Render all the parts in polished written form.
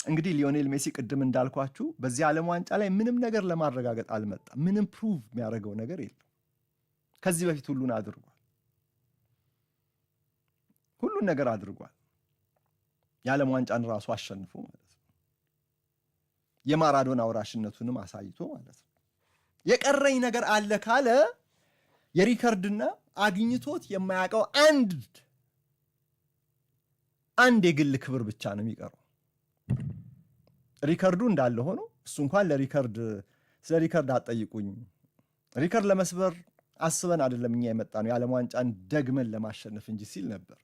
እንግዲህ ሊዮኔል ሜሲ ቅድም እንዳልኳችሁ በዚህ ዓለም ዋንጫ ላይ ምንም ነገር ለማረጋገጥ አልመጣም። ምንም ፕሩቭ የሚያደርገው ነገር የለም። ከዚህ በፊት ሁሉን አድርጓል። ሁሉን ነገር አድርጓል። የዓለም ዋንጫን ራሱ አሸንፎ ማለት ነው። የማራዶና ወራሽነቱንም አሳይቶ ማለት ነው። የቀረኝ ነገር አለ ካለ የሪከርድና አግኝቶት የማያውቀው አንድ የግል ክብር ብቻ ነው የሚቀረው። ሪከርዱ እንዳለ ሆኖ እሱ እንኳን ስለ ሪከርድ አትጠይቁኝ፣ ሪከርድ ለመስበር አስበን አይደለም እኛ የመጣ ነው የዓለም ዋንጫን ደግመን ለማሸነፍ እንጂ ሲል ነበር።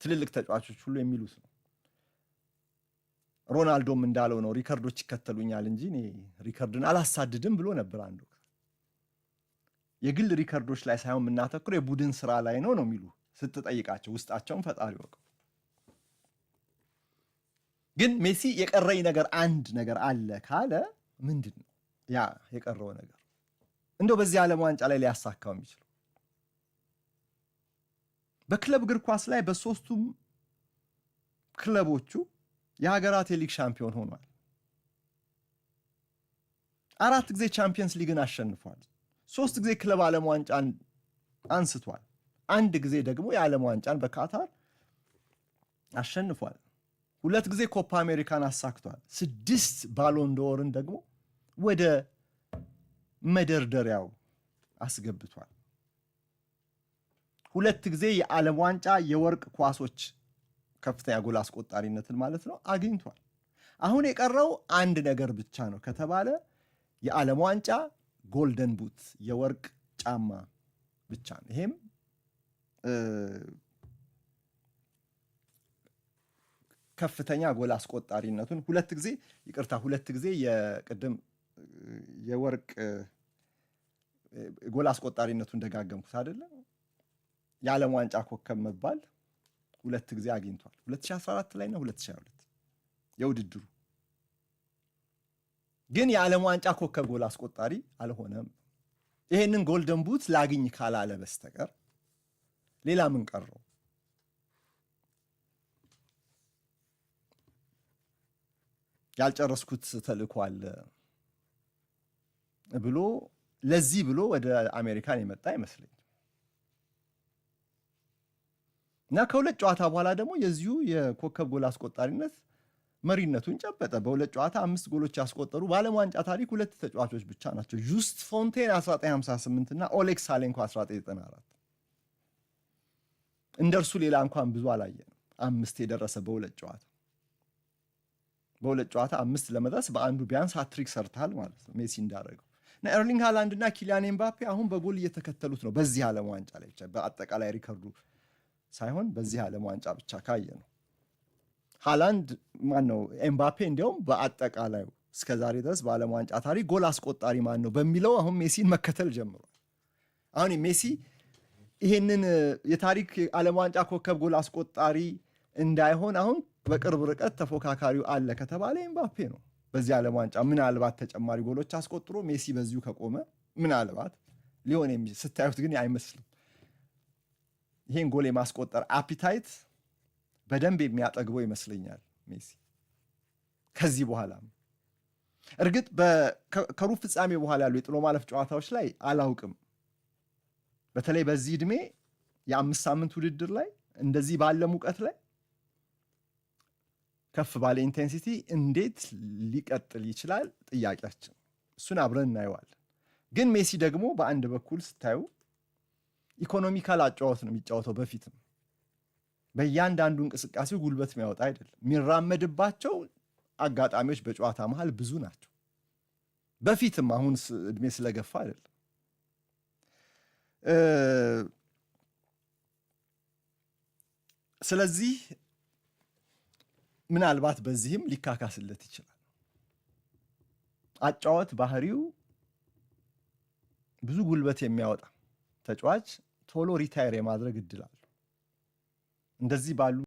ትልልቅ ተጫዋቾች ሁሉ የሚሉት ነው። ሮናልዶም እንዳለው ነው ሪከርዶች ይከተሉኛል እንጂ እኔ ሪከርድን አላሳድድም ብሎ ነበር አንዱ። የግል ሪከርዶች ላይ ሳይሆን የምናተኩረው የቡድን ስራ ላይ ነው የሚሉ ስትጠይቃቸው ውስጣቸውን ፈጣሪ ወቀው። ግን ሜሲ የቀረኝ ነገር አንድ ነገር አለ ካለ ምንድን ነው ያ የቀረው ነገር? እንደው በዚህ ዓለም ዋንጫ ላይ ሊያሳካው የሚችለው በክለብ እግር ኳስ ላይ በሶስቱም ክለቦቹ የሀገራት የሊግ ሻምፒዮን ሆኗል። 4 ጊዜ ቻምፒየንስ ሊግን አሸንፏል። 3 ጊዜ ክለብ ዓለም ዋንጫን አንስቷል። 1 ጊዜ ደግሞ የዓለም ዋንጫን በካታር አሸንፏል። 2 ጊዜ ኮፓ አሜሪካን አሳክቷል። 6 ባሎን ዶርን ደግሞ ወደ መደርደሪያው አስገብቷል። 2 ጊዜ የዓለም ዋንጫ የወርቅ ኳሶች ከፍተኛ ጎል አስቆጣሪነትን ማለት ነው አግኝቷል። አሁን የቀረው አንድ ነገር ብቻ ነው ከተባለ የዓለም ዋንጫ ጎልደን ቡት የወርቅ ጫማ ብቻ ነው። ይሄም ከፍተኛ ጎል አስቆጣሪነቱን 2 ጊዜ የቅድም የወርቅ ጎል አስቆጣሪነቱን ደጋገምኩት አይደለ? የዓለም ዋንጫ ኮከብ መባል 2 ጊዜ አግኝቷል። 2014 ላይ ነው 2022 የውድድሩ ግን የዓለም ዋንጫ ኮከብ ጎል አስቆጣሪ አልሆነም። ይሄንን ጎልደን ቡት ላግኝ ካላለ በስተቀር ሌላ ምን ቀረው? ያልጨረስኩት ተልእኮ አለ ብሎ ለዚህ ብሎ ወደ አሜሪካን የመጣ አይመስለኝም። እና ከ2 ጨዋታ በኋላ ደግሞ የዚሁ የኮከብ ጎል አስቆጣሪነት መሪነቱን ጨበጠ። በ2 ጨዋታ 5 ጎሎች ያስቆጠሩ በዓለም ዋንጫ ታሪክ 2 ተጫዋቾች ብቻ ናቸው። ጁስት ፎንቴን 1958 እና ኦሌክስ ሳሌንኮ 1994። እንደርሱ ሌላ እንኳን ብዙ አላየንም። 5 የደረሰ በ2 ጨዋታ 5 ለመድረስ በአንዱ ቢያንስ ሃትሪክ ሰርታል ማለት ነው ሜሲ እንዳደረገው። እና ኤርሊንግ ሃላንድ እና ኪሊያን ኤምባፔ አሁን በጎል እየተከተሉት ነው በዚህ ዓለም ዋንጫ ላይ ብቻ፣ በአጠቃላይ ሪከርዱ ሳይሆን በዚህ ዓለም ዋንጫ ብቻ ካየ ነው። ሃላንድ ኤምባፔ እንዲያውም በአጠቃላዩ እስከዛሬ ድረስ በዓለም ዋንጫ ታሪክ ጎል አስቆጣሪ ማን ነው በሚለው አሁን ሜሲን መከተል ጀምሯል። አሁን ሜሲ ይሄንን የታሪክ ዓለም ዋንጫ ኮከብ ጎል አስቆጣሪ እንዳይሆን አሁን በቅርብ ርቀት ተፎካካሪው አለ ከተባለ ኤምባፔ ነው። በዚህ ዓለም ዋንጫ ምናልባት ተጨማሪ ጎሎች አስቆጥሮ ሜሲ በዚሁ ከቆመ ምናልባት ሊሆን የሚችል ስታዩት ግን አይመስልም። ይሄን ጎል የማስቆጠር አፒታይት በደንብ የሚያጠግበው ይመስለኛል ሜሲ ከዚህ በኋላ። እርግጥ ከሩብ ፍጻሜ በኋላ ያሉ የጥሎ ማለፍ ጨዋታዎች ላይ አላውቅም፣ በተለይ በዚህ ዕድሜ የ5 ሳምንት ውድድር ላይ እንደዚህ ባለ ሙቀት ላይ ከፍ ባለ ኢንቴንሲቲ እንዴት ሊቀጥል ይችላል ጥያቄያችን። እሱን አብረን እናየዋለን። ግን ሜሲ ደግሞ በአንድ በኩል ስታዩ ኢኮኖሚካል አጫወት ነው የሚጫወተው። በፊትም በእያንዳንዱ እንቅስቃሴው ጉልበት የሚያወጣ አይደለም። የሚራመድባቸው አጋጣሚዎች በጨዋታ መሃል ብዙ ናቸው። በፊትም አሁን እድሜ ስለገፋ አይደለም። ስለዚህ ምናልባት በዚህም ሊካካስለት ይችላል። አጫወት ባህሪው ብዙ ጉልበት የሚያወጣ ተጫዋች ቶሎ ሪታየር የማድረግ እድል አለው። እንደዚህ ባሉ